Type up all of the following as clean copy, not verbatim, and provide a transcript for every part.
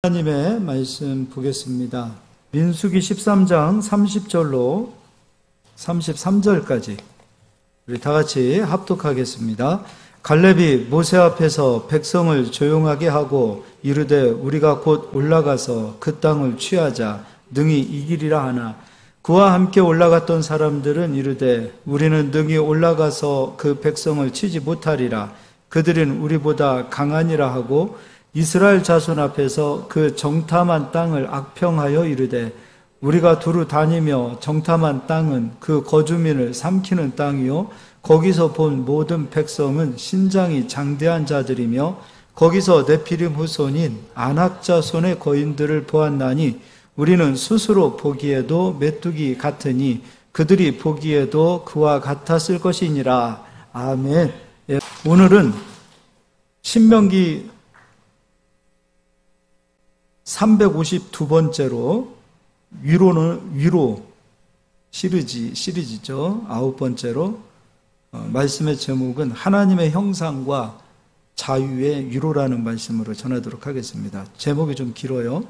하나님의 말씀 보겠습니다. 민수기 13장 30절로 33절까지 우리 다 같이 합독하겠습니다. 갈렙이 모세 앞에서 백성을 조용하게 하고 이르되 우리가 곧 올라가서 그 땅을 취하자 능히 이기리라 하나 그와 함께 올라갔던 사람들은 이르되 우리는 능히 올라가서 그 백성을 치지 못하리라. 그들은 우리보다 강하니라 하고 이스라엘 자손 앞에서 그 정탐한 땅을 악평하여 이르되 우리가 두루 다니며 정탐한 땅은 그 거주민을 삼키는 땅이요 거기서 본 모든 백성은 신장이 장대한 자들이며 거기서 네피림 후손인 아낙 자손의 거인들을 보았나니 우리는 스스로 보기에도 메뚜기 같으니 그들이 보기에도 그와 같았을 것이니라. 아멘. 오늘은 신명기 352번째로 위로 시리즈죠. 9번째로 말씀의 제목은 하나님의 형상과 자유의 위로라는 말씀으로 전하도록 하겠습니다. 제목이 좀 길어요.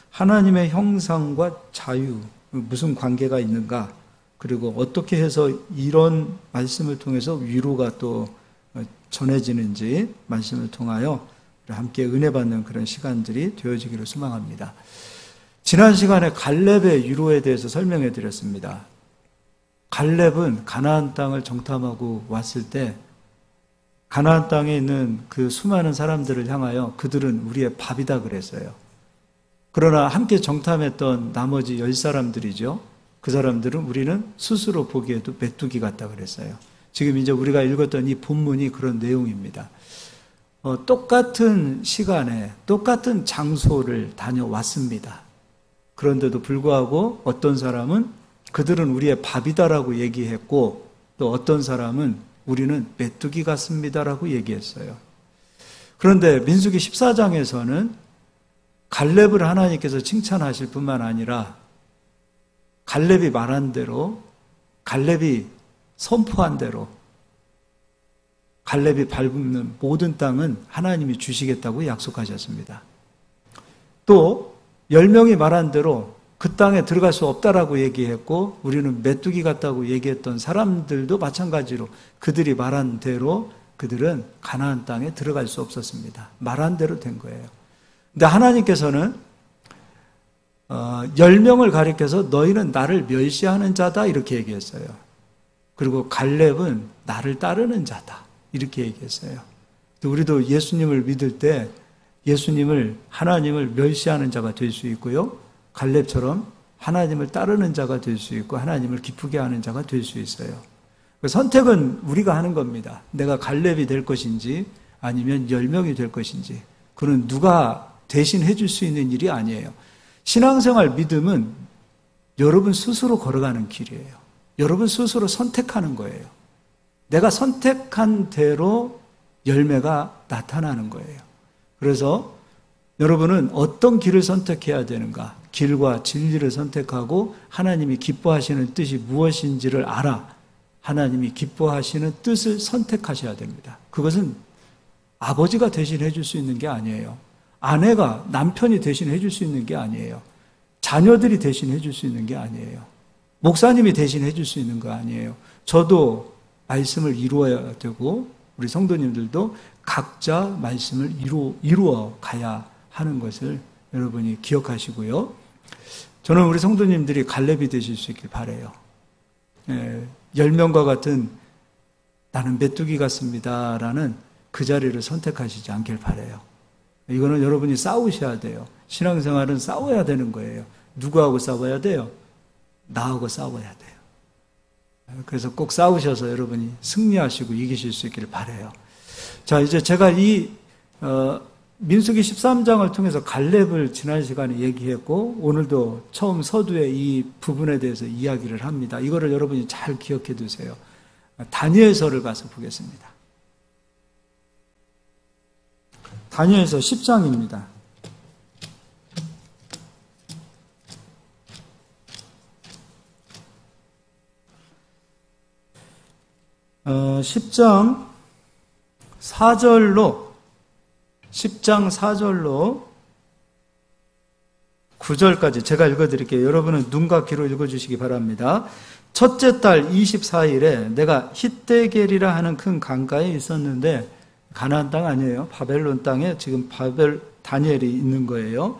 하나님의 형상과 자유 무슨 관계가 있는가, 그리고 어떻게 해서 이런 말씀을 통해서 위로가 또 전해지는지 말씀을 통하여 함께 은혜 받는 그런 시간들이 되어지기를 소망합니다. 지난 시간에 갈렙의 위로에 대해서 설명해 드렸습니다. 갈렙은 가나안 땅을 정탐하고 왔을 때 가나안 땅에 있는 그 수많은 사람들을 향하여 그들은 우리의 밥이다 그랬어요. 그러나 함께 정탐했던 나머지 10사람들이죠. 그 사람들은 우리는 스스로 보기에도 메뚜기 같다 그랬어요. 지금 이제 우리가 읽었던 이 본문이 그런 내용입니다. 똑같은 시간에 똑같은 장소를 다녀왔습니다. 그런데도 불구하고 어떤 사람은 그들은 우리의 밥이다라고 얘기했고 또 어떤 사람은 우리는 메뚜기 같습니다라고 얘기했어요. 그런데 민수기 14장에서는 갈렙을 하나님께서 칭찬하실 뿐만 아니라 갈렙이 말한 대로, 갈렙이 선포한 대로 갈렙이 밟는 모든 땅은 하나님이 주시겠다고 약속하셨습니다. 또 10명이 말한 대로 그 땅에 들어갈 수 없다라고 얘기했고 우리는 메뚜기 같다고 얘기했던 사람들도 마찬가지로 그들이 말한 대로 그들은 가나안 땅에 들어갈 수 없었습니다. 말한 대로 된 거예요. 근데 하나님께서는 10명을 가리켜서 너희는 나를 멸시하는 자다 이렇게 얘기했어요. 그리고 갈렙은 나를 따르는 자다 이렇게 얘기했어요. 우리도 예수님을 믿을 때 예수님을, 하나님을 멸시하는 자가 될 수 있고요. 갈렙처럼 하나님을 따르는 자가 될 수 있고 하나님을 기쁘게 하는 자가 될 수 있어요. 선택은 우리가 하는 겁니다. 내가 갈렙이 될 것인지 아니면 10명이 될 것인지. 그건 누가 대신 해줄 수 있는 일이 아니에요. 신앙생활 믿음은 여러분 스스로 걸어가는 길이에요. 여러분 스스로 선택하는 거예요. 내가 선택한 대로 열매가 나타나는 거예요. 그래서 여러분은 어떤 길을 선택해야 되는가? 길과 진리를 선택하고 하나님이 기뻐하시는 뜻이 무엇인지를 알아 하나님이 기뻐하시는 뜻을 선택하셔야 됩니다. 그것은 아버지가 대신해 줄 수 있는 게 아니에요. 아내가, 남편이 대신해 줄 수 있는 게 아니에요. 자녀들이 대신해 줄 수 있는 게 아니에요. 목사님이 대신해 줄 수 있는 거 아니에요. 저도 말씀을 이루어야 되고 우리 성도님들도 각자 말씀을 이루어 가야 하는 것을 여러분이 기억하시고요. 저는 우리 성도님들이 갈렙이 되실 수 있길 바라요. 10명과 같은 나는 메뚜기 같습니다라는 그 자리를 선택하시지 않길 바라요. 이거는 여러분이 싸우셔야 돼요. 신앙생활은 싸워야 되는 거예요. 누구하고 싸워야 돼요? 나하고 싸워야 돼요. 그래서 꼭 싸우셔서 여러분이 승리하시고 이기실 수 있기를 바라요. 자, 이제 제가 이 민수기 13장을 통해서 갈렙을 지난 시간에 얘기했고 오늘도 처음 서두에 이 부분에 대해서 이야기를 합니다. 이거를 여러분이 잘 기억해 두세요. 다니엘서를 가서 보겠습니다. 다니엘서 10장입니다. 10장 4절로 9절까지 제가 읽어드릴게요. 여러분은 눈과 귀로 읽어주시기 바랍니다. 첫째 달 24일에 내가 히데겔이라 하는 큰 강가에 있었는데, 가나안 땅 아니에요. 바벨론 땅에 지금 다니엘이 있는 거예요.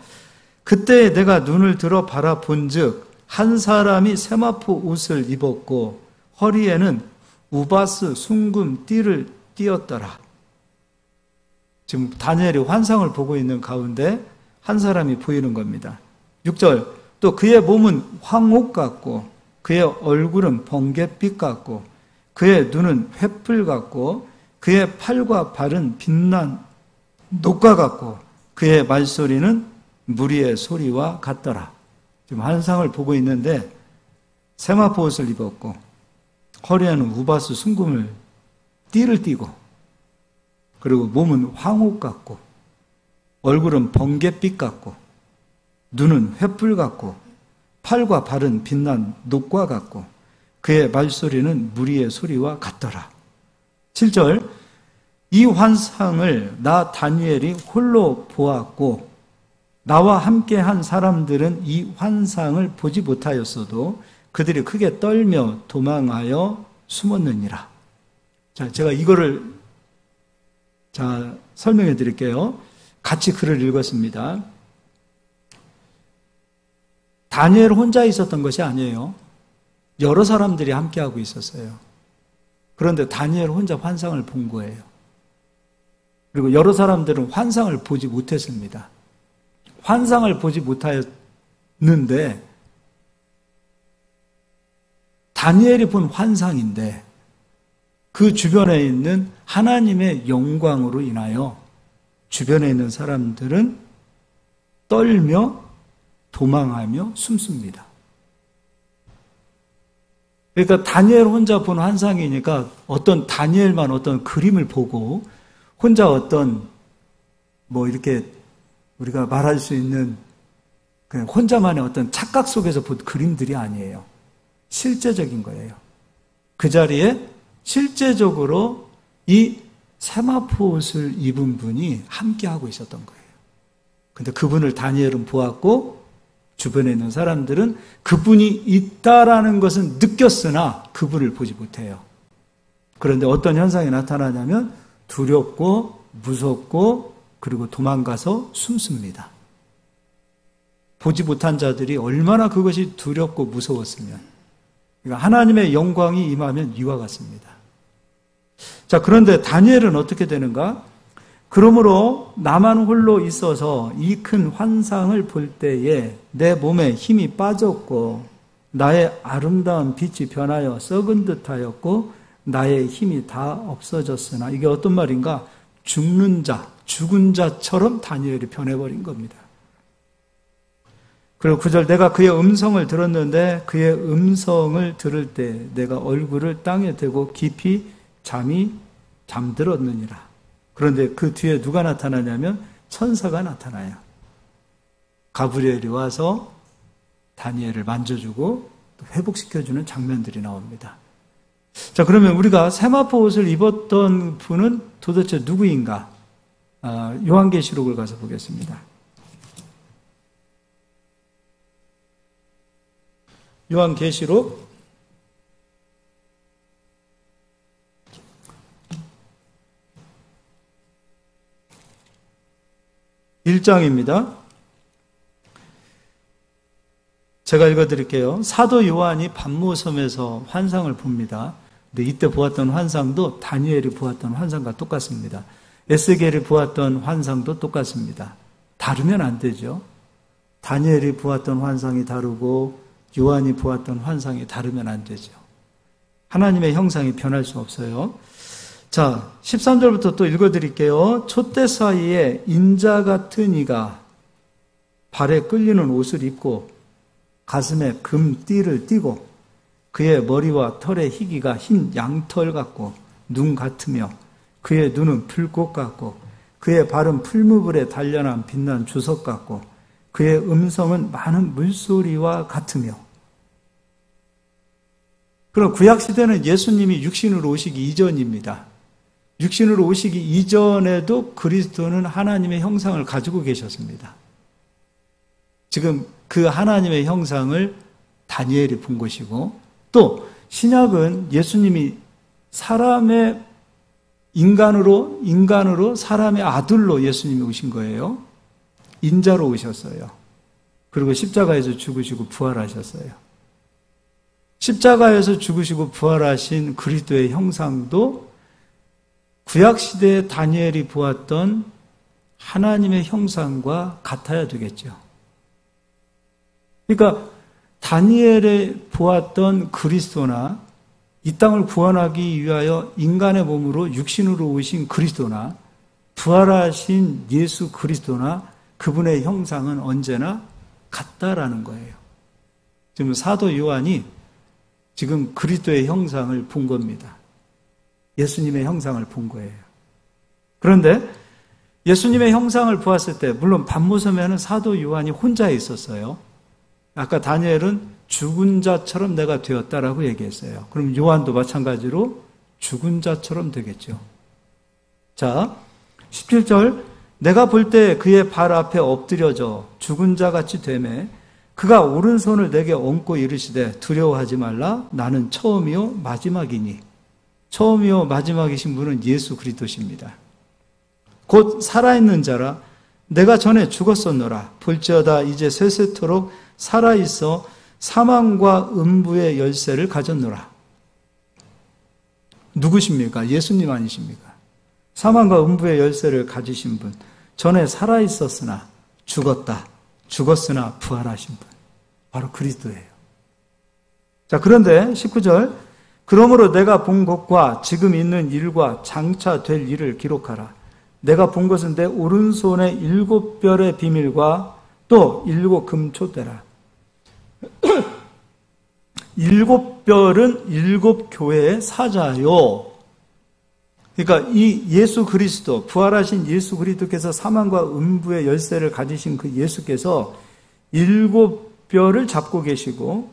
그때 내가 눈을 들어 바라본즉 한 사람이 세마포 옷을 입었고 허리에는 우바스 순금 띠를 띠었더라. 지금 다니엘이 환상을 보고 있는 가운데 한 사람이 보이는 겁니다. 6절, 또 그의 몸은 황옥 같고 그의 얼굴은 번갯빛 같고 그의 눈은 횃불 같고 그의 팔과 발은 빛난 녹과 같고 그의 말소리는 무리의 소리와 같더라. 지금 환상을 보고 있는데 세마포 옷을 입었고 허리에는 우바스 순금을 띠를 띠고 그리고 몸은 황옥 같고 얼굴은 번갯빛 같고 눈은 횃불 같고 팔과 발은 빛난 녹과 같고 그의 말소리는 무리의 소리와 같더라. 7절, 이 환상을 나 다니엘이 홀로 보았고 나와 함께한 사람들은 이 환상을 보지 못하였어도 그들이 크게 떨며 도망하여 숨었느니라. 자, 제가 이거를 설명해 드릴게요. 같이 글을 읽었습니다. 다니엘 혼자 있었던 것이 아니에요. 여러 사람들이 함께하고 있었어요. 그런데 다니엘 혼자 환상을 본 거예요. 그리고 여러 사람들은 환상을 보지 못했습니다. 환상을 보지 못하였는데 다니엘이 본 환상인데 그 주변에 있는 하나님의 영광으로 인하여 주변에 있는 사람들은 떨며 도망하며 숨습니다. 그러니까 다니엘 혼자 본 환상이니까 어떤 다니엘만 어떤 그림을 보고 혼자 어떤 이렇게 우리가 말할 수 있는 그냥 혼자만의 어떤 착각 속에서 본 그림들이 아니에요. 실제적인 거예요. 그 자리에 실제적으로 이 세마포 옷을 입은 분이 함께하고 있었던 거예요. 근데 그분을 다니엘은 보았고 주변에 있는 사람들은 그분이 있다라는 것은 느꼈으나 그분을 보지 못해요. 그런데 어떤 현상이 나타나냐면 두렵고 무섭고 그리고 도망가서 숨습니다. 보지 못한 자들이 얼마나 그것이 두렵고 무서웠으면, 그러니까 하나님의 영광이 임하면 이와 같습니다. 자, 그런데 다니엘은 어떻게 되는가? 그러므로 나만 홀로 있어서 이 큰 환상을 볼 때에 내 몸에 힘이 빠졌고 나의 아름다운 빛이 변하여 썩은 듯하였고 나의 힘이 다 없어졌으나, 이게 어떤 말인가? 죽은 자처럼 다니엘이 변해버린 겁니다. 그리고 9절, 내가 그의 음성을 들었는데 그의 음성을 들을 때 내가 얼굴을 땅에 대고 깊이 잠들었느니라. 그런데 그 뒤에 누가 나타나냐면 천사가 나타나요. 가브리엘이 와서 다니엘을 만져주고 또 회복시켜주는 장면들이 나옵니다. 자, 그러면 우리가 세마포 옷을 입었던 분은 도대체 누구인가? 요한계시록을 가서 보겠습니다. 요한계시록 1장입니다. 제가 읽어드릴게요. 사도 요한이 반모섬에서 환상을 봅니다. 근데 이때 보았던 환상도 다니엘이 보았던 환상과 똑같습니다. 에스겔이 보았던 환상도 똑같습니다. 다르면 안 되죠. 다니엘이 보았던 환상이 다르고 요한이 보았던 환상이 다르면 안 되죠. 하나님의 형상이 변할 수 없어요. 자, 13절부터 또 읽어드릴게요. 촛대 사이에 인자 같은 이가 발에 끌리는 옷을 입고 가슴에 금띠를 띠고 그의 머리와 털의 희기가 흰 양털 같고 눈 같으며 그의 눈은 불꽃 같고 그의 발은 풀무불에 단련한 빛난 주석 같고 그의 음성은 많은 물소리와 같으며. 그럼 구약시대는 예수님이 육신으로 오시기 이전입니다. 육신으로 오시기 이전에도 그리스도는 하나님의 형상을 가지고 계셨습니다. 지금 그 하나님의 형상을 다니엘이 본 것이고, 또 신약은 예수님이 사람의 인간으로 사람의 아들로 예수님이 오신 거예요. 인자로 오셨어요. 그리고 십자가에서 죽으시고 부활하셨어요. 십자가에서 죽으시고 부활하신 그리스도의 형상도 구약시대에 다니엘이 보았던 하나님의 형상과 같아야 되겠죠. 그러니까 다니엘이 보았던 그리스도나 이 땅을 구원하기 위하여 인간의 몸으로 육신으로 오신 그리스도나 부활하신 예수 그리스도나 그분의 형상은 언제나 같다라는 거예요. 지금 사도 요한이 지금 그리스도의 형상을 본 겁니다. 예수님의 형상을 본 거예요. 그런데 예수님의 형상을 보았을 때 물론 밤모섬에는 사도 요한이 혼자 있었어요. 아까 다니엘은 죽은 자처럼 내가 되었다라고 얘기했어요. 그럼 요한도 마찬가지로 죽은 자처럼 되겠죠. 자, 17절 내가 볼 때 그의 발 앞에 엎드려져 죽은 자같이 되매 그가 오른손을 내게 얹고 이르시되 두려워하지 말라 나는 처음이요 마지막이니. 처음이요 마지막이신 분은 예수 그리스도십니다. 곧 살아있는 자라 내가 전에 죽었었노라 볼지어다 이제 세세토록 살아있어 사망과 음부의 열쇠를 가졌노라. 누구십니까? 예수님 아니십니까? 사망과 음부의 열쇠를 가지신 분, 전에 살아있었으나 죽었으나 부활하신 분, 바로 그리스도예요. 자, 그런데 19절 그러므로 내가 본 것과 지금 있는 일과 장차 될 일을 기록하라. 내가 본 것은 내 오른손의 7별의 비밀과 또 7 금초대라. 7별은 7 교회의 사자요. 그러니까 이 예수 그리스도, 부활하신 예수 그리스도께서 사망과 음부의 열쇠를 가지신 그 예수께서 7별을 잡고 계시고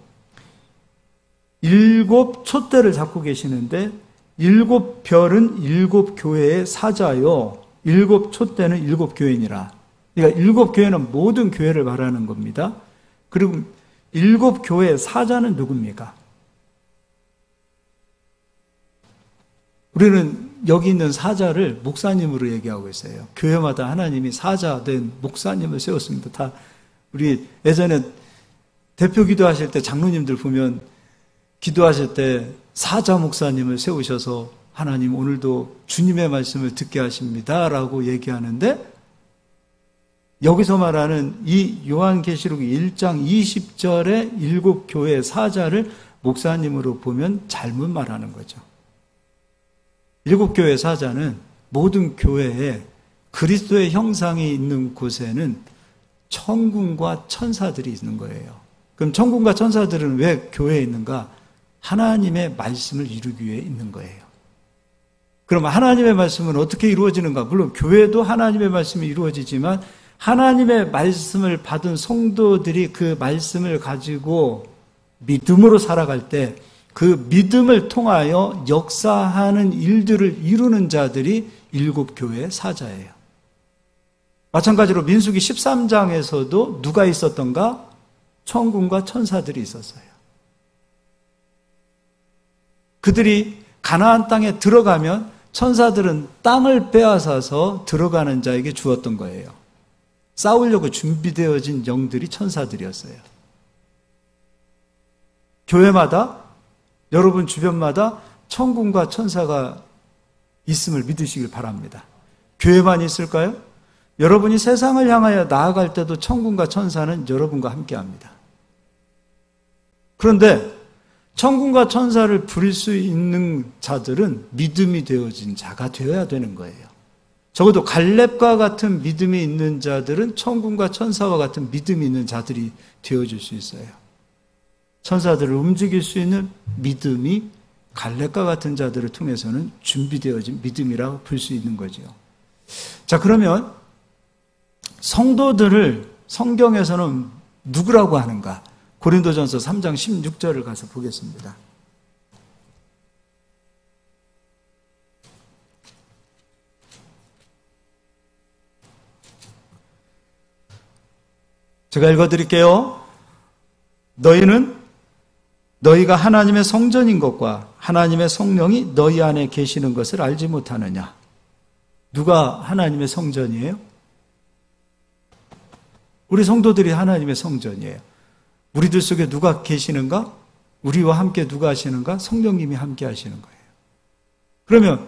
7 촛대를 잡고 계시는데 7별은 7 교회의 사자요. 7 촛대는 7 교회니라. 그러니까 7 교회는 모든 교회를 말하는 겁니다. 그리고 7 교회의 사자는 누굽니까? 우리는 여기 있는 사자를 목사님으로 얘기하고 있어요. 교회마다 하나님이 사자된 목사님을 세웠습니다. 다 우리 예전에 대표 기도하실 때 장로님들 보면 기도하실 때 사자 목사님을 세우셔서 하나님 오늘도 주님의 말씀을 듣게 하십니다 라고 얘기하는데 여기서 말하는 이 요한계시록 1장 20절의 7 교회의 사자를 목사님으로 보면 잘못 말하는 거죠. 7 교회의 사자는 모든 교회에 그리스도의 형상이 있는 곳에는 천군과 천사들이 있는 거예요. 그럼 천군과 천사들은 왜 교회에 있는가? 하나님의 말씀을 이루기 위해 있는 거예요. 그럼 하나님의 말씀은 어떻게 이루어지는가? 물론 교회도 하나님의 말씀이 이루어지지만 하나님의 말씀을 받은 성도들이 그 말씀을 가지고 믿음으로 살아갈 때 그 믿음을 통하여 역사하는 일들을 이루는 자들이 7 교회의 사자예요. 마찬가지로 민수기 13장에서도 누가 있었던가? 천군과 천사들이 있었어요. 그들이 가나안 땅에 들어가면 천사들은 땅을 빼앗아서 들어가는 자에게 주었던 거예요. 싸우려고 준비되어진 영들이 천사들이었어요. 교회마다 여러분 주변마다 천군과 천사가 있음을 믿으시길 바랍니다. 교회만 있을까요? 여러분이 세상을 향하여 나아갈 때도 천군과 천사는 여러분과 함께합니다. 그런데 천군과 천사를 부릴 수 있는 자들은 믿음이 되어진 자가 되어야 되는 거예요. 적어도 갈렙과 같은 믿음이 있는 자들은 천군과 천사와 같은 믿음이 있는 자들이 되어줄 수 있어요. 천사들을 움직일 수 있는 믿음이 갈렙과 같은 자들을 통해서는 준비되어진 믿음이라고 볼 수 있는 거죠. 자, 그러면 성도들을 성경에서는 누구라고 하는가? 고린도전서 3장 16절을 가서 보겠습니다. 제가 읽어드릴게요. 너희가 하나님의 성전인 것과 하나님의 성령이 너희 안에 계시는 것을 알지 못하느냐? 누가 하나님의 성전이에요? 우리 성도들이 하나님의 성전이에요. 우리들 속에 누가 계시는가? 우리와 함께 누가 하시는가? 성령님이 함께 하시는 거예요. 그러면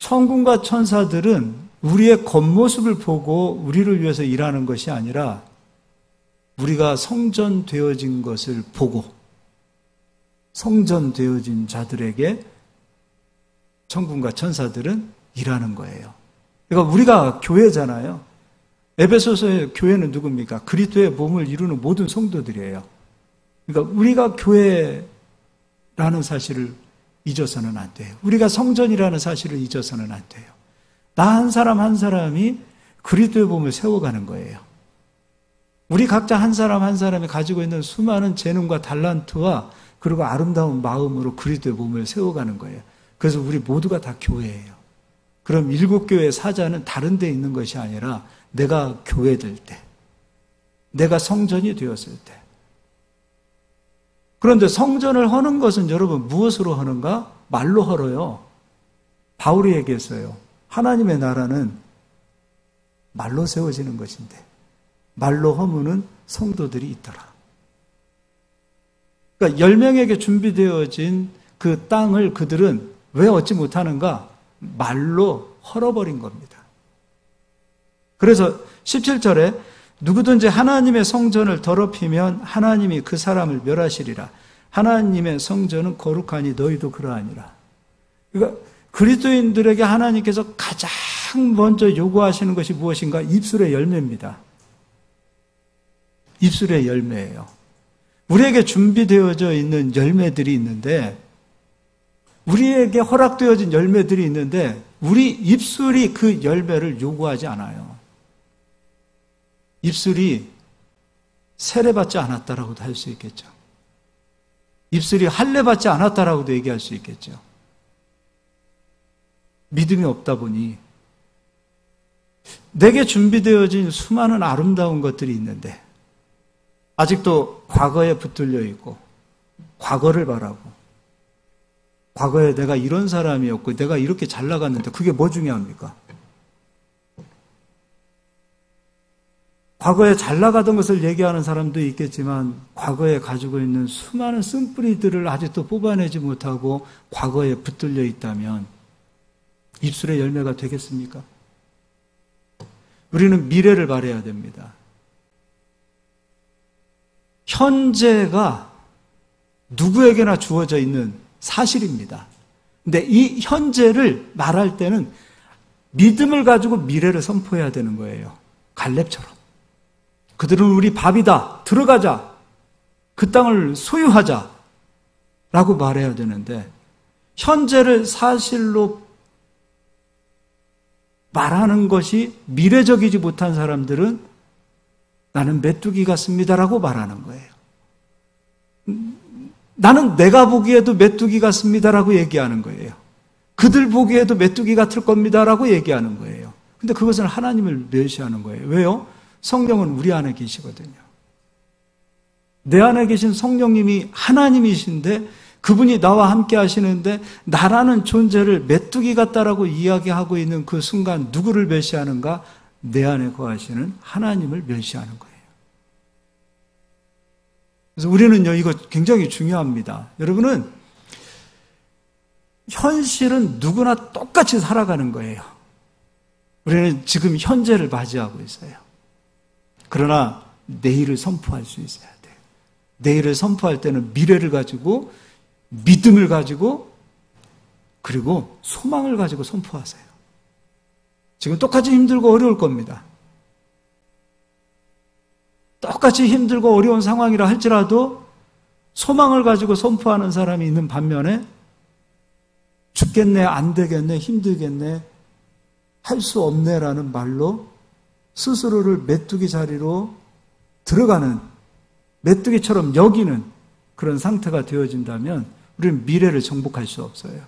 천군과 천사들은 우리의 겉모습을 보고 우리를 위해서 일하는 것이 아니라 우리가 성전되어진 것을 보고 성전되어진 자들에게 천군과 천사들은 일하는 거예요. 그러니까 우리가 교회잖아요. 에베소서의 교회는 누굽니까? 그리스도의 몸을 이루는 모든 성도들이에요. 그러니까 우리가 교회라는 사실을 잊어서는 안 돼요. 우리가 성전이라는 사실을 잊어서는 안 돼요. 나 한 사람 한 사람이 그리스도의 몸을 세워가는 거예요. 우리 각자 한 사람 한 사람이 가지고 있는 수많은 재능과 달란트와 그리고 아름다운 마음으로 그리스도의 몸을 세워가는 거예요. 그래서 우리 모두가 다 교회예요. 그럼 일곱 교회의 사자는 다른 데 있는 것이 아니라 내가 교회될 때, 내가 성전이 되었을 때. 그런데 성전을 허는 것은 여러분 무엇으로 하는가? 말로 헐어요. 바울이 얘기했어요. 하나님의 나라는 말로 세워지는 것인데 말로 허무는 성도들이 있더라. 그러니까 10명에게 준비되어진 그 땅을 그들은 왜 얻지 못하는가? 말로 헐어버린 겁니다. 그래서 17절에 누구든지 하나님의 성전을 더럽히면 하나님이 그 사람을 멸하시리라. 하나님의 성전은 거룩하니 너희도 그러하니라. 그러니까 그리스도인들에게 하나님께서 가장 먼저 요구하시는 것이 무엇인가? 입술의 열매입니다. 입술의 열매예요. 우리에게 준비되어져 있는 열매들이 있는데, 우리에게 허락되어진 열매들이 있는데 우리 입술이 그 열매를 요구하지 않아요. 입술이 세례받지 않았다라고도 할 수 있겠죠. 입술이 할례받지 않았다라고도 얘기할 수 있겠죠. 믿음이 없다 보니 내게 준비되어진 수많은 아름다운 것들이 있는데 아직도 과거에 붙들려 있고 과거를 바라고 과거에 내가 이런 사람이었고 내가 이렇게 잘 나갔는데 그게 뭐 중요합니까? 과거에 잘 나가던 것을 얘기하는 사람도 있겠지만 과거에 가지고 있는 수많은 쓴뿌리들을 아직도 뽑아내지 못하고 과거에 붙들려 있다면 입술의 열매가 되겠습니까? 우리는 미래를 바라야 됩니다. 현재가 누구에게나 주어져 있는 사실입니다. 근데 이 현재를 말할 때는 믿음을 가지고 미래를 선포해야 되는 거예요. 갈렙처럼. 그들은 우리 밥이다. 들어가자. 그 땅을 소유하자. 라고 말해야 되는데 현재를 사실로 말하는 것이 미래적이지 못한 사람들은 나는 메뚜기 같습니다라고 말하는 거예요. 나는 내가 보기에도 메뚜기 같습니다라고 얘기하는 거예요. 그들 보기에도 메뚜기 같을 겁니다라고 얘기하는 거예요. 근데 그것은 하나님을 멸시하는 거예요. 왜요? 성령은 우리 안에 계시거든요. 내 안에 계신 성령님이 하나님이신데 그분이 나와 함께 하시는데 나라는 존재를 메뚜기 같다라고 이야기하고 있는 그 순간 누구를 멸시하는가? 내 안에 거하시는 하나님을 멸시하는 거예요. 그래서 우리는요, 이거 굉장히 중요합니다. 여러분은 현실은 누구나 똑같이 살아가는 거예요. 우리는 지금 현재를 맞이하고 있어요. 그러나 내일을 선포할 수 있어야 돼요. 내일을 선포할 때는 미래를 가지고 믿음을 가지고 그리고 소망을 가지고 선포하세요. 지금 똑같이 힘들고 어려울 겁니다. 똑같이 힘들고 어려운 상황이라 할지라도 소망을 가지고 선포하는 사람이 있는 반면에 죽겠네, 안 되겠네, 힘들겠네, 할 수 없네라는 말로 스스로를 메뚜기 자리로 들어가는, 메뚜기처럼 여기는 그런 상태가 되어진다면 우리는 미래를 정복할 수 없어요.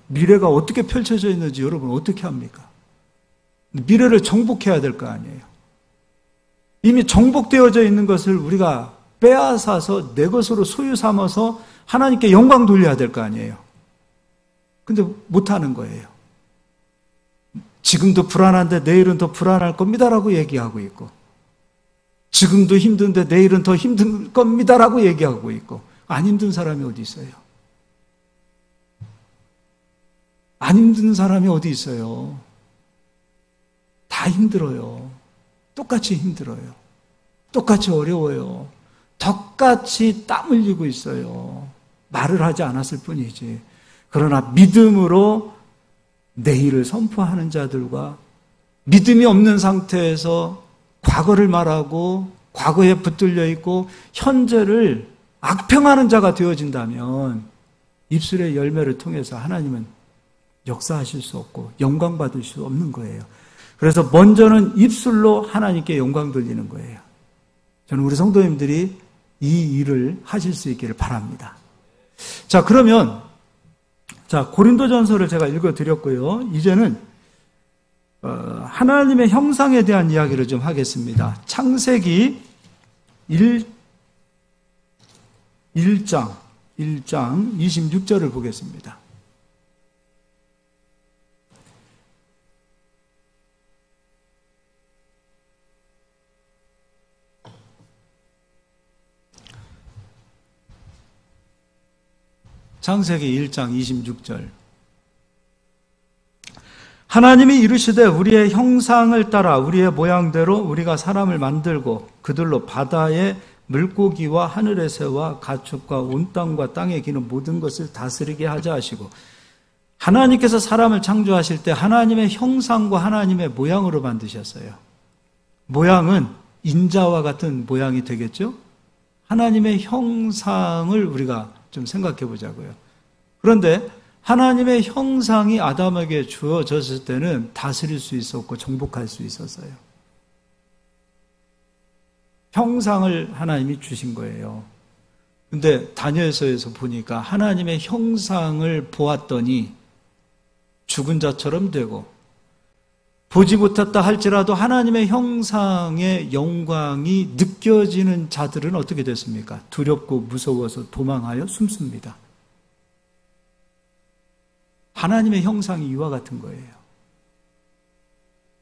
미래가 어떻게 펼쳐져 있는지 여러분 어떻게 합니까? 미래를 정복해야 될 거 아니에요. 이미 정복되어져 있는 것을 우리가 빼앗아서 내 것으로 소유 삼아서 하나님께 영광 돌려야 될 거 아니에요. 근데 못하는 거예요. 지금도 불안한데 내일은 더 불안할 겁니다라고 얘기하고 있고, 지금도 힘든데 내일은 더 힘들 겁니다라고 얘기하고 있고, 안 힘든 사람이 어디 있어요? 안 힘든 사람이 어디 있어요? 다 힘들어요. 똑같이 힘들어요. 똑같이 어려워요. 똑같이 땀 흘리고 있어요. 말을 하지 않았을 뿐이지. 그러나 믿음으로 내일을 선포하는 자들과 믿음이 없는 상태에서 과거를 말하고 과거에 붙들려 있고 현재를 악평하는 자가 되어진다면 입술의 열매를 통해서 하나님은 역사하실 수 없고 영광 받을 수 없는 거예요. 그래서 먼저는 입술로 하나님께 영광 돌리는 거예요. 저는 우리 성도님들이 이 일을 하실 수 있기를 바랍니다. 자, 그러면 고린도전서를 제가 읽어드렸고요. 이제는 하나님의 형상에 대한 이야기를 좀 하겠습니다. 창세기 1장 26절을 보겠습니다. 창세기 1장 26절. 하나님이 이르시되 우리의 형상을 따라 우리의 모양대로 우리가 사람을 만들고 그들로 바다의 물고기와 하늘의 새와 가축과 온 땅과 땅에 기는 모든 것을 다스리게 하자 하시고, 하나님께서 사람을 창조하실 때 하나님의 형상과 하나님의 모양으로 만드셨어요. 모양은 인자와 같은 모양이 되겠죠? 하나님의 형상을 우리가 좀 생각해 보자고요. 그런데 하나님의 형상이 아담에게 주어졌을 때는 다스릴 수 있었고 정복할 수 있었어요. 형상을 하나님이 주신 거예요. 근데 다니엘서에서 보니까 하나님의 형상을 보았더니 죽은 자처럼 되고, 보지 못했다 할지라도 하나님의 형상의 영광이 느껴지는 자들은 어떻게 됐습니까? 두렵고 무서워서 도망하여 숨습니다. 하나님의 형상이 이와 같은 거예요.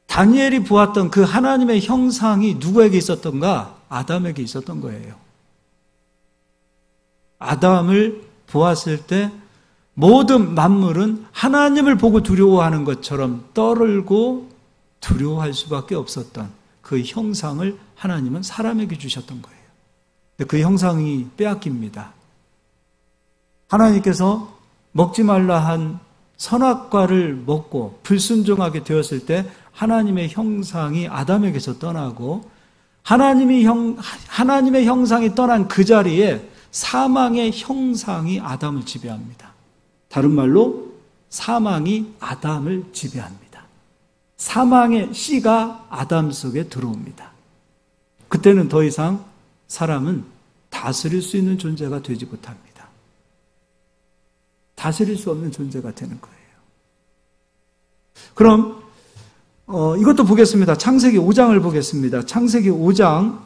다니엘이 보았던 그 하나님의 형상이 누구에게 있었던가? 아담에게 있었던 거예요. 아담을 보았을 때 모든 만물은 하나님을 보고 두려워하는 것처럼 떨고 두려워할 수밖에 없었던 그 형상을 하나님은 사람에게 주셨던 거예요. 근데 그 형상이 빼앗깁니다. 하나님께서 먹지 말라 한 선악과를 먹고 불순종하게 되었을 때 하나님의 형상이 아담에게서 떠나고, 하나님의 형상이 떠난 그 자리에 사망의 형상이 아담을 지배합니다. 다른 말로 사망이 아담을 지배합니다. 사망의 씨가 아담 속에 들어옵니다. 그때는 더 이상 사람은 다스릴 수 있는 존재가 되지 못합니다. 다스릴 수 없는 존재가 되는 거예요. 그럼 이것도 보겠습니다. 창세기 5장을 보겠습니다. 창세기 5장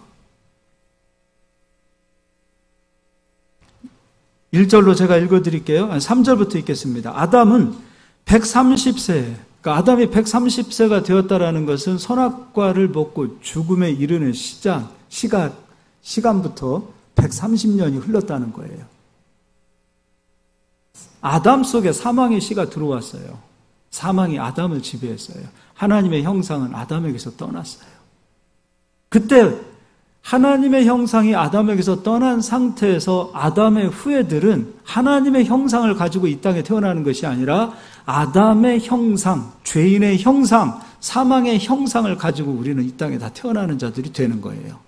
1절로 제가 읽어드릴게요. 3절부터 읽겠습니다. 아담은 130세, 그러니까 아담이 130세가 되었다라는 것은 선악과를 먹고 죽음에 이르는 시간부터 130년이 흘렀다는 거예요. 아담 속에 사망의 씨가 들어왔어요. 사망이 아담을 지배했어요. 하나님의 형상은 아담에게서 떠났어요. 그때 하나님의 형상이 아담에게서 떠난 상태에서 아담의 후예들은 하나님의 형상을 가지고 이 땅에 태어나는 것이 아니라 아담의 형상, 죄인의 형상, 사망의 형상을 가지고 우리는 이 땅에 다 태어나는 자들이 되는 거예요.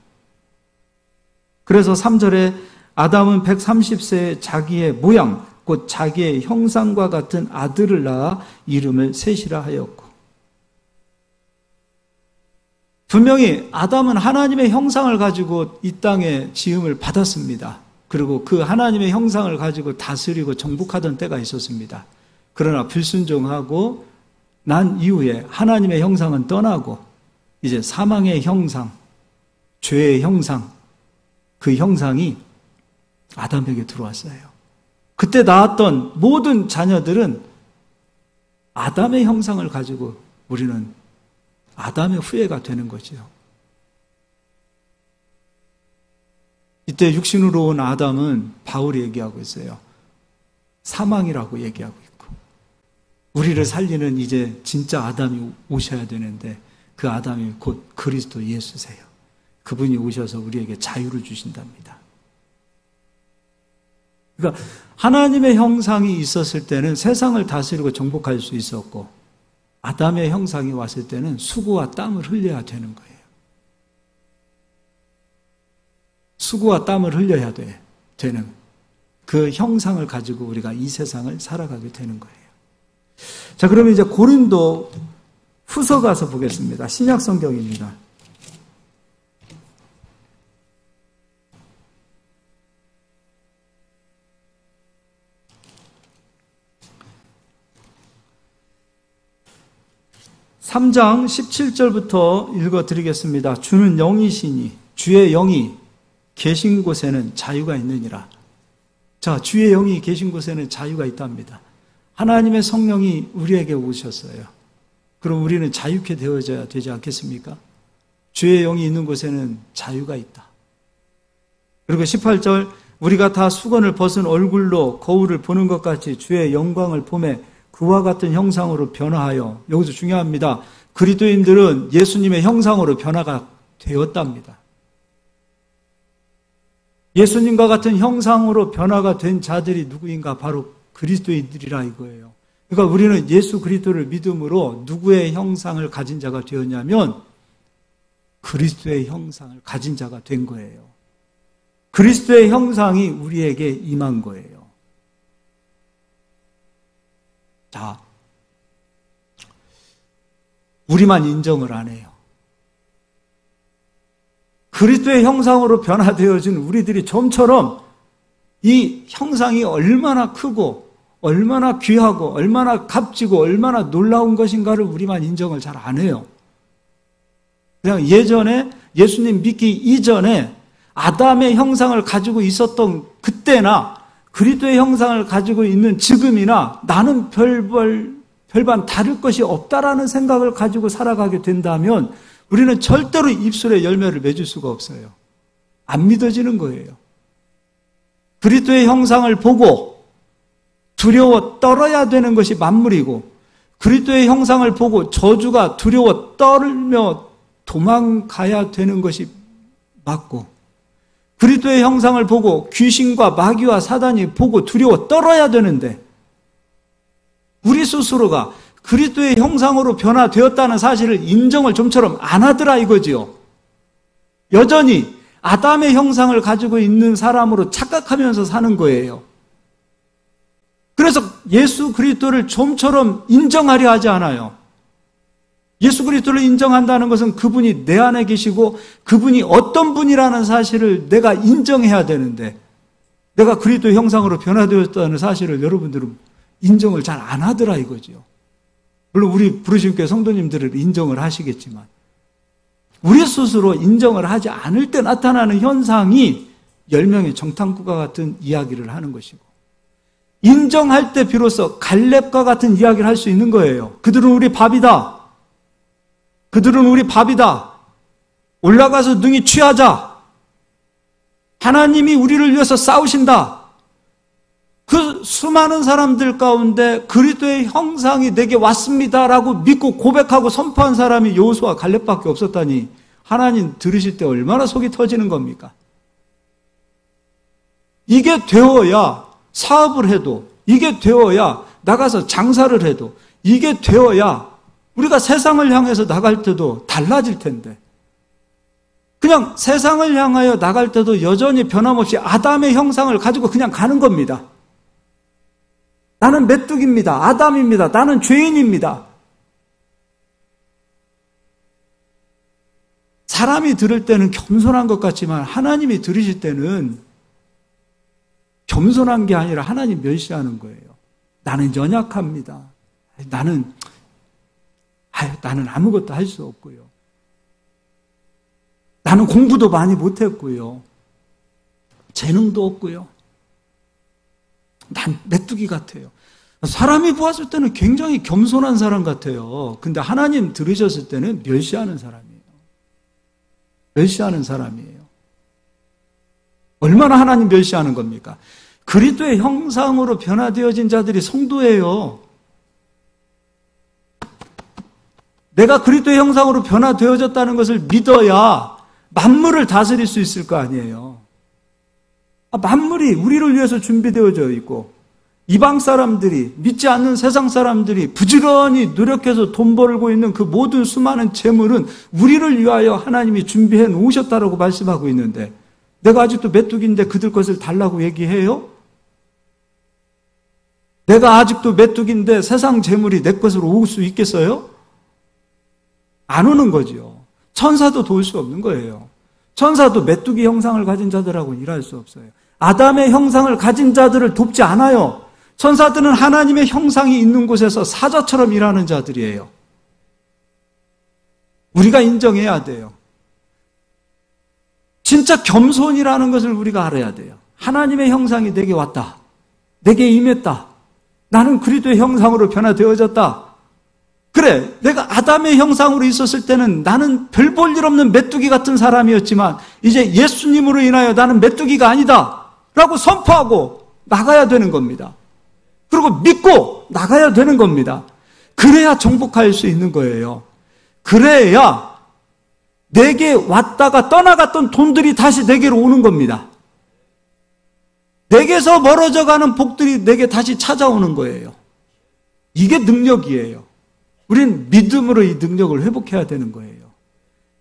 그래서 3절에 아담은 130세의 자기의 모양, 곧 자기의 형상과 같은 아들을 낳아 이름을 셋이라 하였고, 분명히 아담은 하나님의 형상을 가지고 이 땅에 지음을 받았습니다. 그리고 그 하나님의 형상을 가지고 다스리고 정복하던 때가 있었습니다. 그러나 불순종하고 난 이후에 하나님의 형상은 떠나고 이제 사망의 형상, 죄의 형상, 그 형상이 아담에게 들어왔어요. 그때 낳았던 모든 자녀들은 아담의 형상을 가지고 우리는 아담의 후예가 되는 거죠. 이때 육신으로 온 아담은 바울이 얘기하고 있어요. 사망이라고 얘기하고 있고, 우리를 살리는 이제 진짜 아담이 오셔야 되는데 그 아담이 곧 그리스도 예수세요. 그분이 오셔서 우리에게 자유를 주신답니다. 그러니까 하나님의 형상이 있었을 때는 세상을 다스리고 정복할 수 있었고, 아담의 형상이 왔을 때는 수고와 땀을 흘려야 되는 거예요. 수고와 땀을 흘려야 되는 그 형상을 가지고 우리가 이 세상을 살아가게 되는 거예요. 자, 그러면 이제 고린도 후서 가서 보겠습니다. 신약 성경입니다. (3장) 17절부터 읽어드리겠습니다. 주는 영이시니 주의 영이 계신 곳에는 자유가 있느니라. 자, 주의 영이 계신 곳에는 자유가 있답니다. 하나님의 성령이 우리에게 오셨어요. 그럼 우리는 자유케 되어져야 되지 않겠습니까? 주의 영이 있는 곳에는 자유가 있다. 그리고 18절, 우리가 다 수건을 벗은 얼굴로 거울을 보는 것 같이 주의 영광을 보매 그와 같은 형상으로 변화하여, 여기서 중요합니다. 그리스도인들은 예수님의 형상으로 변화가 되었답니다. 예수님과 같은 형상으로 변화가 된 자들이 누구인가? 바로 그리스도인들이라 이거예요. 그러니까 우리는 예수 그리스도를 믿음으로 누구의 형상을 가진 자가 되었냐면 그리스도의 형상을 가진 자가 된 거예요. 그리스도의 형상이 우리에게 임한 거예요. 자, 우리만 인정을 안 해요. 그리스도의 형상으로 변화되어진 우리들이 좀처럼 이 형상이 얼마나 크고 얼마나 귀하고 얼마나 값지고 얼마나 놀라운 것인가를 우리만 인정을 잘 안 해요. 그냥 예전에 예수님 믿기 이전에 아담의 형상을 가지고 있었던 그때나 그리스도의 형상을 가지고 있는 지금이나 나는 별반 다를 것이 없다라는 생각을 가지고 살아가게 된다면 우리는 절대로 입술에 열매를 맺을 수가 없어요. 안 믿어지는 거예요. 그리스도의 형상을 보고 두려워 떨어야 되는 것이 만물이고, 그리스도의 형상을 보고 저주가 두려워 떨며 도망가야 되는 것이 맞고, 그리스도의 형상을 보고 귀신과 마귀와 사단이 보고 두려워 떨어야 되는데, 우리 스스로가 그리스도의 형상으로 변화되었다는 사실을 인정을 좀처럼 안 하더라 이거지요. 여전히 아담의 형상을 가지고 있는 사람으로 착각하면서 사는 거예요. 그래서 예수 그리스도를 좀처럼 인정하려 하지 않아요. 예수 그리스도를 인정한다는 것은 그분이 내 안에 계시고 그분이 어떤 분이라는 사실을 내가 인정해야 되는데, 내가 그리스도의 형상으로 변화되었다는 사실을 여러분들은 인정을 잘 안 하더라 이거지요. 물론 우리 부르심교회 성도님들을 인정을 하시겠지만 우리 스스로 인정을 하지 않을 때 나타나는 현상이 10명의 정탐꾼과 같은 이야기를 하는 것이고, 인정할 때 비로소 갈렙과 같은 이야기를 할 수 있는 거예요. 그들은 우리 밥이다. 그들은 우리 밥이다. 올라가서 능히 취하자. 하나님이 우리를 위해서 싸우신다. 그 수많은 사람들 가운데 그리스도의 형상이 내게 왔습니다라고 믿고 고백하고 선포한 사람이 여호수아 갈렙밖에 없었다니, 하나님 들으실 때 얼마나 속이 터지는 겁니까? 이게 되어야 사업을 해도, 이게 되어야 나가서 장사를 해도, 이게 되어야 우리가 세상을 향해서 나갈 때도 달라질 텐데, 그냥 세상을 향하여 나갈 때도 여전히 변함없이 아담의 형상을 가지고 그냥 가는 겁니다. 나는 메뚜기입니다. 아담입니다. 나는 죄인입니다. 사람이 들을 때는 겸손한 것 같지만 하나님이 들으실 때는 겸손한 게 아니라 하나님 멸시하는 거예요. 나는 연약합니다. 나는 아무것도 할 수 없고요. 나는 공부도 많이 못했고요. 재능도 없고요. 난 메뚜기 같아요. 사람이 보았을 때는 굉장히 겸손한 사람 같아요. 근데 하나님 들으셨을 때는 멸시하는 사람이에요. 멸시하는 사람이에요. 얼마나 하나님 멸시하는 겁니까? 그리스도의 형상으로 변화되어진 자들이 성도예요. 내가 그리스도의 형상으로 변화되어졌다는 것을 믿어야 만물을 다스릴 수 있을 거 아니에요. 만물이 우리를 위해서 준비되어져 있고 이방 사람들이, 믿지 않는 세상 사람들이 부지런히 노력해서 돈 벌고 있는 그 모든 수많은 재물은 우리를 위하여 하나님이 준비해 놓으셨다라고 말씀하고 있는데 내가 아직도 메뚜기인데 그들 것을 달라고 얘기해요? 내가 아직도 메뚜기인데 세상 재물이 내 것으로 올 수 있겠어요? 안 오는 거죠. 천사도 도울 수 없는 거예요. 천사도 메뚜기 형상을 가진 자들하고는 일할 수 없어요. 아담의 형상을 가진 자들을 돕지 않아요. 천사들은 하나님의 형상이 있는 곳에서 사자처럼 일하는 자들이에요. 우리가 인정해야 돼요. 진짜 겸손이라는 것을 우리가 알아야 돼요. 하나님의 형상이 내게 왔다. 내게 임했다. 나는 그리스도의 형상으로 변화되어졌다. 그래, 내가 아담의 형상으로 있었을 때는 나는 별 볼 일 없는 메뚜기 같은 사람이었지만 이제 예수님으로 인하여 나는 메뚜기가 아니다 라고 선포하고 나가야 되는 겁니다. 그리고 믿고 나가야 되는 겁니다. 그래야 정복할 수 있는 거예요. 그래야 내게 왔다가 떠나갔던 돈들이 다시 내게로 오는 겁니다. 내게서 멀어져 가는 복들이 내게 다시 찾아오는 거예요. 이게 능력이에요. 우린 믿음으로 이 능력을 회복해야 되는 거예요.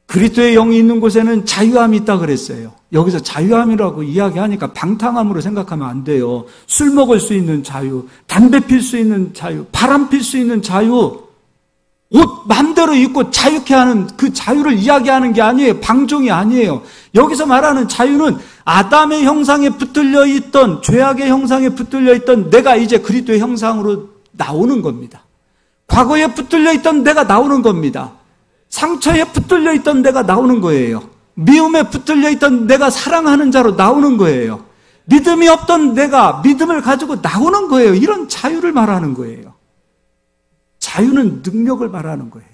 그리스도의 영이 있는 곳에는 자유함이 있다 그랬어요. 여기서 자유함이라고 이야기하니까 방탕함으로 생각하면 안 돼요. 술 먹을 수 있는 자유, 담배 필 수 있는 자유, 바람 필 수 있는 자유, 옷 마음대로 입고 자유케 하는 그 자유를 이야기하는 게 아니에요. 방종이 아니에요. 여기서 말하는 자유는 아담의 형상에 붙들려 있던, 죄악의 형상에 붙들려 있던 내가 이제 그리스도의 형상으로 나오는 겁니다. 과거에 붙들려 있던 내가 나오는 겁니다. 상처에 붙들려 있던 내가 나오는 거예요. 미움에 붙들려 있던 내가 사랑하는 자로 나오는 거예요. 믿음이 없던 내가 믿음을 가지고 나오는 거예요. 이런 자유를 말하는 거예요. 자유는 능력을 말하는 거예요.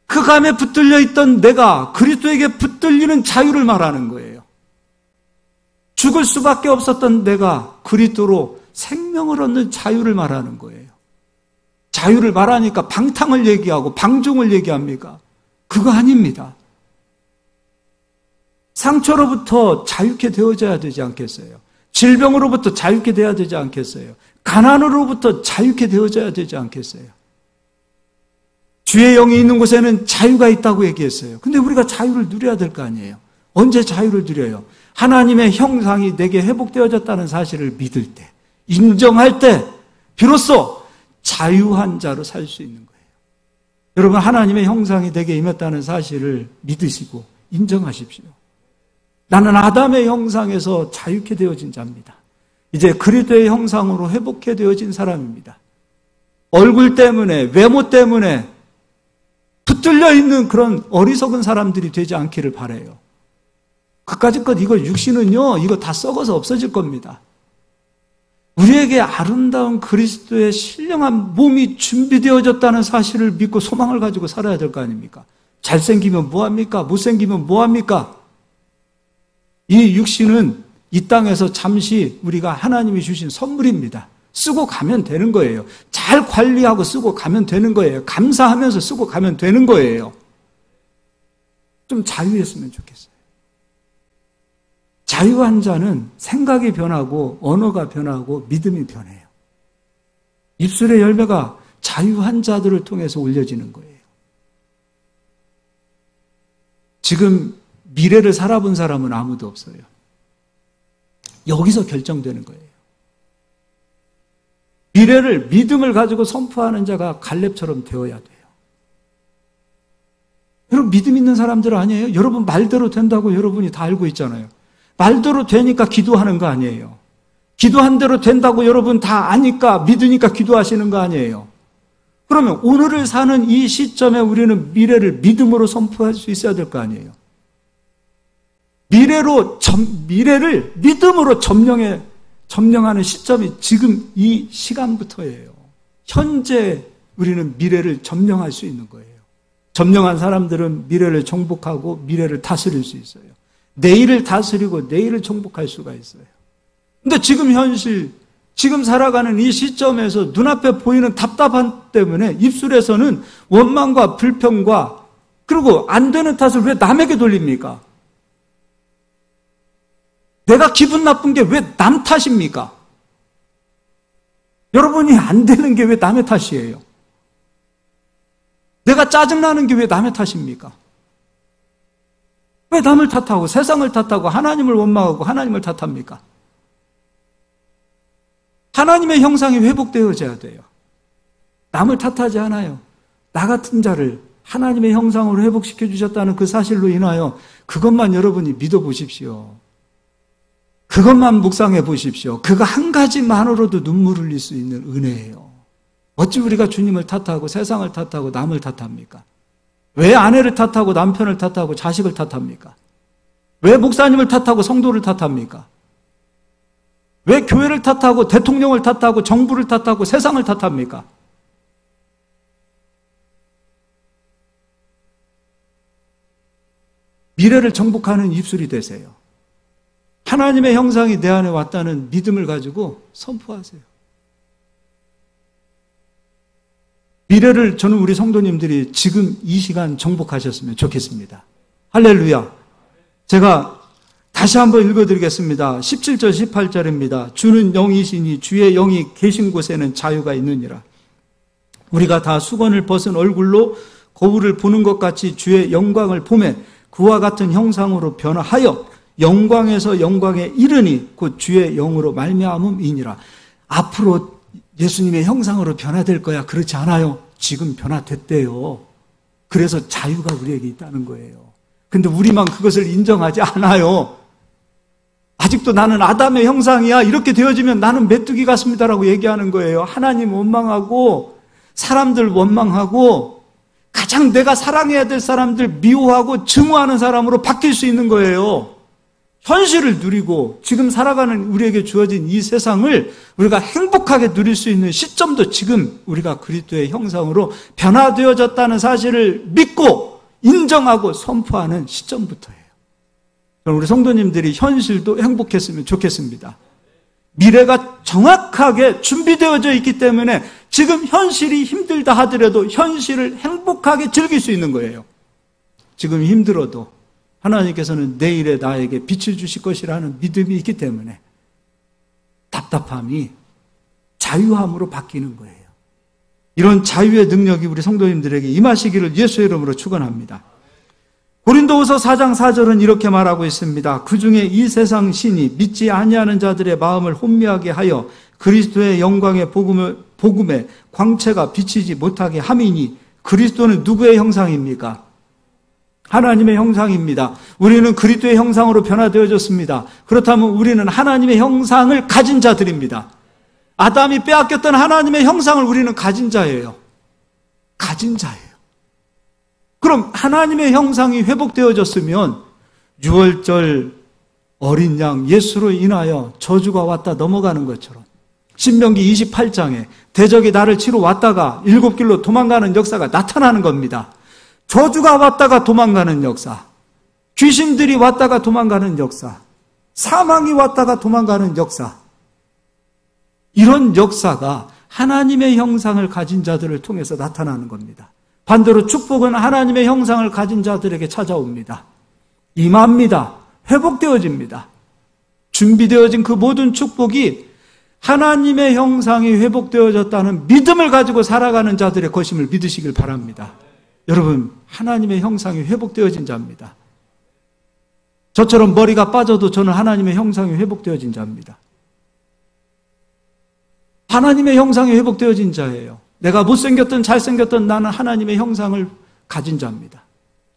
흑암에 붙들려 있던 내가 그리스도에게 붙들리는 자유를 말하는 거예요. 죽을 수밖에 없었던 내가 그리스도로 생명을 얻는 자유를 말하는 거예요. 자유를 말하니까 방탕을 얘기하고 방종을 얘기합니까? 그거 아닙니다. 상처로부터 자유케 되어져야 되지 않겠어요? 질병으로부터 자유케 되어야 되지 않겠어요? 가난으로부터 자유케 되어져야 되지 않겠어요? 주의 영이 있는 곳에는 자유가 있다고 얘기했어요. 근데 우리가 자유를 누려야 될 거 아니에요? 언제 자유를 누려요? 하나님의 형상이 내게 회복되어졌다는 사실을 믿을 때, 인정할 때, 비로소 자유한 자로 살 수 있는 거예요. 여러분, 하나님의 형상이 내게 임했다는 사실을 믿으시고 인정하십시오. 나는 아담의 형상에서 자유케 되어진 자입니다. 이제 그리스도의 형상으로 회복해 되어진 사람입니다. 얼굴 때문에, 외모 때문에 붙들려 있는 그런 어리석은 사람들이 되지 않기를 바라요. 그까짓 이거 육신은요, 이거 다 썩어서 없어질 겁니다. 우리에게 아름다운 그리스도의 신령한 몸이 준비되어졌다는 사실을 믿고 소망을 가지고 살아야 될 거 아닙니까? 잘생기면 뭐합니까? 못생기면 뭐합니까? 이 육신은 이 땅에서 잠시 우리가 하나님이 주신 선물입니다. 쓰고 가면 되는 거예요. 잘 관리하고 쓰고 가면 되는 거예요. 감사하면서 쓰고 가면 되는 거예요. 좀 자유했으면 좋겠어요. 자유한 자는 생각이 변하고 언어가 변하고 믿음이 변해요. 입술의 열매가 자유한 자들을 통해서 올려지는 거예요. 지금 미래를 살아본 사람은 아무도 없어요. 여기서 결정되는 거예요. 미래를, 믿음을 가지고 선포하는 자가 갈렙처럼 되어야 돼요. 여러분, 믿음 있는 사람들 아니에요? 여러분 말대로 된다고 여러분이 다 알고 있잖아요. 말대로 되니까 기도하는 거 아니에요. 기도한 대로 된다고 여러분 다 아니까, 믿으니까 기도하시는 거 아니에요. 그러면 오늘을 사는 이 시점에 우리는 미래를 믿음으로 선포할 수 있어야 될 거 아니에요. 미래를 믿음으로 점령하는 시점이 지금 이 시간부터예요. 현재 우리는 미래를 점령할 수 있는 거예요. 점령한 사람들은 미래를 정복하고 미래를 다스릴 수 있어요. 내일을 다스리고 내일을 정복할 수가 있어요. 근데 지금 현실, 지금 살아가는 이 시점에서 눈앞에 보이는 답답함 때문에 입술에서는 원망과 불평과 그리고 안 되는 탓을 왜 남에게 돌립니까? 내가 기분 나쁜 게 왜 남 탓입니까? 여러분이 안 되는 게 왜 남의 탓이에요? 내가 짜증나는 게 왜 남의 탓입니까? 왜 남을 탓하고 세상을 탓하고 하나님을 원망하고 하나님을 탓합니까? 하나님의 형상이 회복되어져야 돼요. 남을 탓하지 않아요. 나 같은 자를 하나님의 형상으로 회복시켜 주셨다는 그 사실로 인하여 그것만 여러분이 믿어보십시오. 그것만 묵상해 보십시오. 그거 한 가지만으로도 눈물 흘릴 수 있는 은혜예요. 어찌 우리가 주님을 탓하고 세상을 탓하고 남을 탓합니까? 왜 아내를 탓하고 남편을 탓하고 자식을 탓합니까? 왜 목사님을 탓하고 성도를 탓합니까? 왜 교회를 탓하고 대통령을 탓하고 정부를 탓하고 세상을 탓합니까? 미래를 정복하는 입술이 되세요. 하나님의 형상이 내 안에 왔다는 믿음을 가지고 선포하세요. 미래를 저는 우리 성도님들이 지금 이 시간 정복하셨으면 좋겠습니다. 할렐루야. 제가 다시 한번 읽어드리겠습니다. 17절 18절입니다. 주는 영이시니 주의 영이 계신 곳에는 자유가 있느니라. 우리가 다 수건을 벗은 얼굴로 거울을 보는 것 같이 주의 영광을 보매 그와 같은 형상으로 변화하여 영광에서 영광에 이르니 곧 주의 영으로 말미암음이니라. 앞으로 예수님의 형상으로 변화될 거야. 그렇지 않아요. 지금 변화됐대요. 그래서 자유가 우리에게 있다는 거예요. 근데 우리만 그것을 인정하지 않아요. 아직도 나는 아담의 형상이야. 이렇게 되어지면 나는 메뚜기 같습니다라고 얘기하는 거예요. 하나님 원망하고 사람들 원망하고 가장 내가 사랑해야 될 사람들 미워하고 증오하는 사람으로 바뀔 수 있는 거예요. 현실을 누리고 지금 살아가는 우리에게 주어진 이 세상을 우리가 행복하게 누릴 수 있는 시점도 지금 우리가 그리스도의 형상으로 변화되어졌다는 사실을 믿고 인정하고 선포하는 시점부터예요. 우리 성도님들이 현실도 행복했으면 좋겠습니다. 미래가 정확하게 준비되어져 있기 때문에 지금 현실이 힘들다 하더라도 현실을 행복하게 즐길 수 있는 거예요. 지금 힘들어도 하나님께서는 내일에 나에게 빛을 주실 것이라는 믿음이 있기 때문에 답답함이 자유함으로 바뀌는 거예요. 이런 자유의 능력이 우리 성도님들에게 임하시기를 예수의 이름으로 축원합니다. 고린도후서 4장 4절은 이렇게 말하고 있습니다. 그중에 이 세상 신이 믿지 아니하는 자들의 마음을 혼미하게 하여 그리스도의 영광의 복음에 광채가 비치지 못하게 함이니 그리스도는 누구의 형상입니까? 하나님의 형상입니다. 우리는 그리스도의 형상으로 변화되어졌습니다. 그렇다면 우리는 하나님의 형상을 가진 자들입니다. 아담이 빼앗겼던 하나님의 형상을 우리는 가진 자예요. 가진 자예요. 그럼 하나님의 형상이 회복되어졌으면 6월절 어린 양 예수로 인하여 저주가 왔다 넘어가는 것처럼 신명기 28장에 대적이 나를 치러 왔다가 7길로 도망가는 역사가 나타나는 겁니다. 저주가 왔다가 도망가는 역사, 귀신들이 왔다가 도망가는 역사, 사망이 왔다가 도망가는 역사, 이런 역사가 하나님의 형상을 가진 자들을 통해서 나타나는 겁니다. 반대로 축복은 하나님의 형상을 가진 자들에게 찾아옵니다. 임합니다. 회복되어집니다. 준비되어진 그 모든 축복이 하나님의 형상이 회복되어졌다는 믿음을 가지고 살아가는 자들의 것임을 믿으시길 바랍니다. 여러분, 하나님의 형상이 회복되어진 자입니다. 저처럼 머리가 빠져도 저는 하나님의 형상이 회복되어진 자입니다. 하나님의 형상이 회복되어진 자예요. 내가 못생겼든 잘생겼든 나는 하나님의 형상을 가진 자입니다.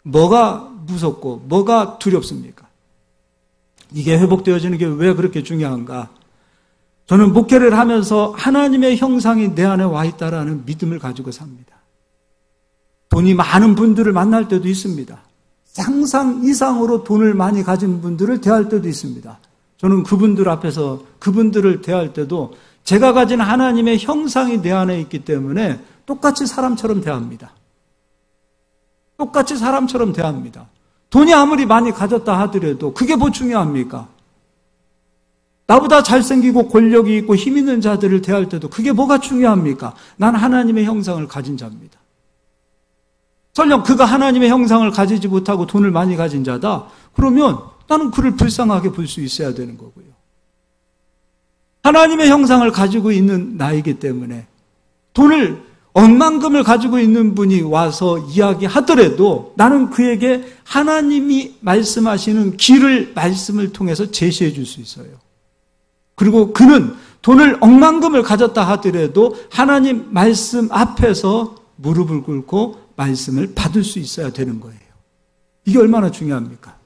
뭐가 무섭고 뭐가 두렵습니까? 이게 회복되어지는 게 왜 그렇게 중요한가? 저는 목회를 하면서 하나님의 형상이 내 안에 와 있다라는 믿음을 가지고 삽니다. 돈이 많은 분들을 만날 때도 있습니다. 상상 이상으로 돈을 많이 가진 분들을 대할 때도 있습니다. 저는 그분들 앞에서 그분들을 대할 때도 제가 가진 하나님의 형상이 내 안에 있기 때문에 똑같이 사람처럼 대합니다. 똑같이 사람처럼 대합니다. 돈이 아무리 많이 가졌다 하더라도 그게 뭐 중요합니까? 나보다 잘생기고 권력이 있고 힘 있는 자들을 대할 때도 그게 뭐가 중요합니까? 난 하나님의 형상을 가진 자입니다. 설령 그가 하나님의 형상을 가지지 못하고 돈을 많이 가진 자다. 그러면 나는 그를 불쌍하게 볼 수 있어야 되는 거고요. 하나님의 형상을 가지고 있는 나이기 때문에 돈을 억만금을 가지고 있는 분이 와서 이야기하더라도 나는 그에게 하나님이 말씀하시는 길을 말씀을 통해서 제시해 줄 수 있어요. 그리고 그는 돈을 억만금을 가졌다 하더라도 하나님 말씀 앞에서 무릎을 꿇고 말씀을 받을 수 있어야 되는 거예요. 이게 얼마나 중요합니까?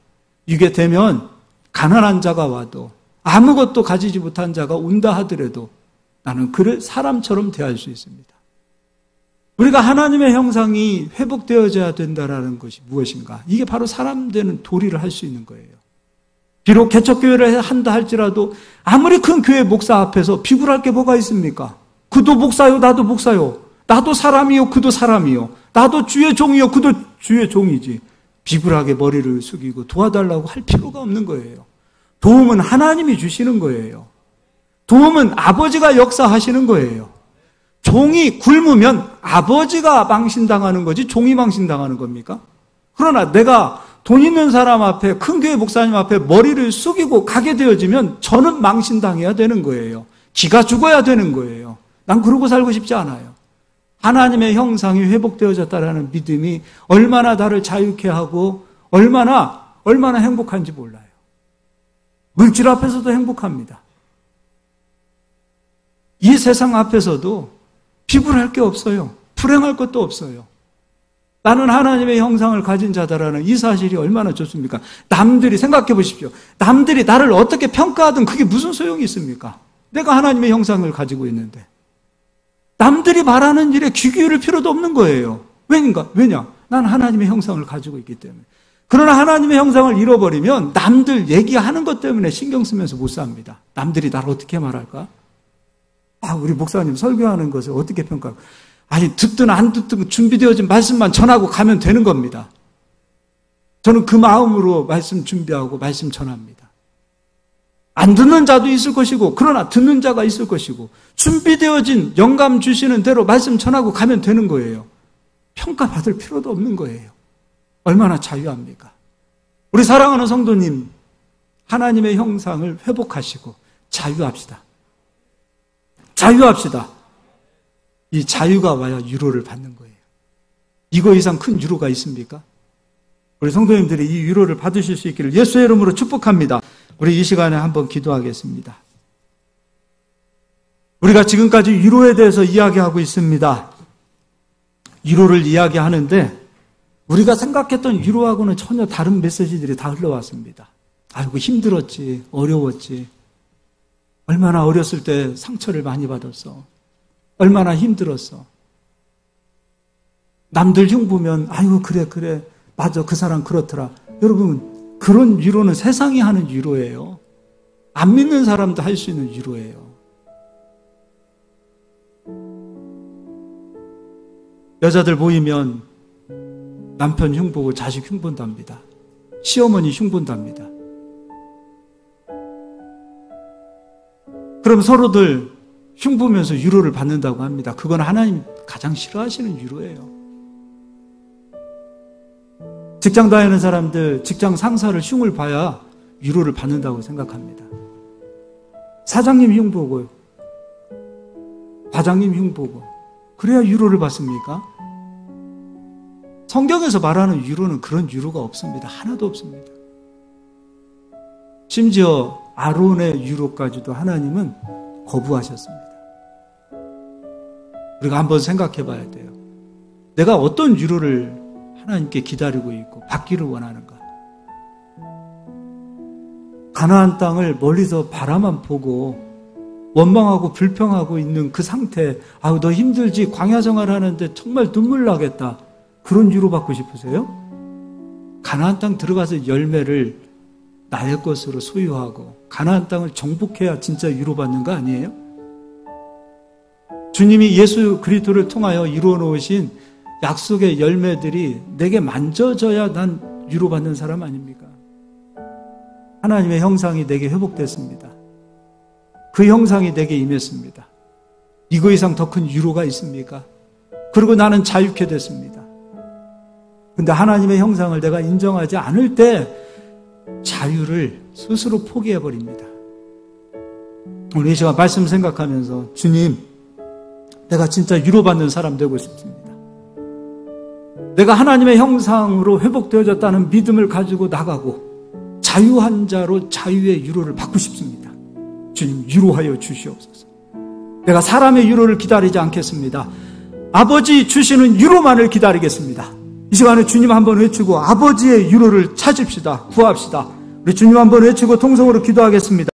이게 되면 가난한 자가 와도 아무것도 가지지 못한 자가 온다 하더라도 나는 그를 사람처럼 대할 수 있습니다. 우리가 하나님의 형상이 회복되어져야 된다는 것이 무엇인가? 이게 바로 사람 되는 도리를 할 수 있는 거예요. 비록 개척교회를 한다 할지라도 아무리 큰 교회 목사 앞에서 비굴할 게 뭐가 있습니까? 그도 목사요, 나도 목사요. 나도 사람이요, 그도 사람이요. 나도 주의 종이요, 그도 주의 종이지. 비굴하게 머리를 숙이고 도와달라고 할 필요가 없는 거예요. 도움은 하나님이 주시는 거예요. 도움은 아버지가 역사하시는 거예요. 종이 굶으면 아버지가 망신당하는 거지 종이 망신당하는 겁니까? 그러나 내가 돈 있는 사람 앞에, 큰 교회 목사님 앞에 머리를 숙이고 가게 되어지면 저는 망신당해야 되는 거예요. 기가 죽어야 되는 거예요. 난 그러고 살고 싶지 않아요. 하나님의 형상이 회복되어졌다라는 믿음이 얼마나 나를 자유케 하고 얼마나 행복한지 몰라요. 물질 앞에서도 행복합니다. 이 세상 앞에서도 비굴할 게 없어요. 불행할 것도 없어요. 나는 하나님의 형상을 가진 자다라는 이 사실이 얼마나 좋습니까? 남들이 생각해 보십시오. 남들이 나를 어떻게 평가하든 그게 무슨 소용이 있습니까? 내가 하나님의 형상을 가지고 있는데. 남들이 말하는 일에 귀 기울일 필요도 없는 거예요. 왜냐? 난 하나님의 형상을 가지고 있기 때문에. 그러나 하나님의 형상을 잃어버리면 남들 얘기하는 것 때문에 신경 쓰면서 못 삽니다. 남들이 나를 어떻게 말할까? 우리 목사님 설교하는 것을 어떻게 평가할까? 아니, 듣든 안 듣든 준비되어진 말씀만 전하고 가면 되는 겁니다. 저는 그 마음으로 말씀 준비하고 말씀 전합니다. 안 듣는 자도 있을 것이고, 그러나 듣는 자가 있을 것이고, 준비되어진 영감 주시는 대로 말씀 전하고 가면 되는 거예요. 평가받을 필요도 없는 거예요. 얼마나 자유합니까? 우리 사랑하는 성도님, 하나님의 형상을 회복하시고 자유합시다. 자유합시다. 이 자유가 와야 위로를 받는 거예요. 이거 이상 큰 위로가 있습니까? 우리 성도님들이 이 위로를 받으실 수 있기를 예수의 이름으로 축복합니다. 우리 이 시간에 한번 기도하겠습니다. 우리가 지금까지 위로에 대해서 이야기하고 있습니다. 위로를 이야기하는데 우리가 생각했던 위로하고는 전혀 다른 메시지들이 다 흘러왔습니다. 아이고 힘들었지, 어려웠지. 얼마나 어렸을 때 상처를 많이 받았어. 얼마나 힘들었어. 남들 흉보면 아이고 그래 맞아 그 사람 그렇더라. 여러분 그런 위로는 세상이 하는 위로예요. 안 믿는 사람도 할 수 있는 위로예요. 여자들 모이면 남편 흉보고 자식 흉본답니다. 시어머니 흉본답니다. 그럼 서로들 흉보면서 위로를 받는다고 합니다. 그건 하나님 가장 싫어하시는 위로예요. 직장 다니는 사람들 직장 상사를 흉을 봐야 위로를 받는다고 생각합니다. 사장님 흉보고 과장님 흉보고 그래야 위로를 받습니까? 성경에서 말하는 위로는 그런 위로가 없습니다. 하나도 없습니다. 심지어 아론의 위로까지도 하나님은 거부하셨습니다. 우리가 한번 생각해 봐야 돼요. 내가 어떤 위로를 하나님께 기다리고 있고 받기를 원하는가? 가나안 땅을 멀리서 바라만 보고 원망하고 불평하고 있는 그 상태, 아우 너 힘들지, 광야 생활하는데 정말 눈물 나겠다. 그런 위로 받고 싶으세요? 가나안 땅 들어가서 열매를 나의 것으로 소유하고 가나안 땅을 정복해야 진짜 위로받는 거 아니에요? 주님이 예수 그리스도를 통하여 이루어 놓으신 약속의 열매들이 내게 만져져야 난 위로받는 사람 아닙니까? 하나님의 형상이 내게 회복됐습니다. 그 형상이 내게 임했습니다. 이거 이상 더 큰 위로가 있습니까? 그리고 나는 자유케 됐습니다. 근데 하나님의 형상을 내가 인정하지 않을 때 자유를 스스로 포기해버립니다. 오늘 이 시간 말씀 생각하면서 주님, 내가 진짜 위로받는 사람 되고 싶습니다. 내가 하나님의 형상으로 회복되어졌다는 믿음을 가지고 나가고 자유한 자로 자유의 위로를 받고 싶습니다. 주님, 위로하여 주시옵소서. 내가 사람의 위로를 기다리지 않겠습니다. 아버지 주시는 위로만을 기다리겠습니다. 이 시간에 주님 한번 외치고 아버지의 위로를 찾읍시다. 구합시다. 우리 주님 한번 외치고 통성으로 기도하겠습니다.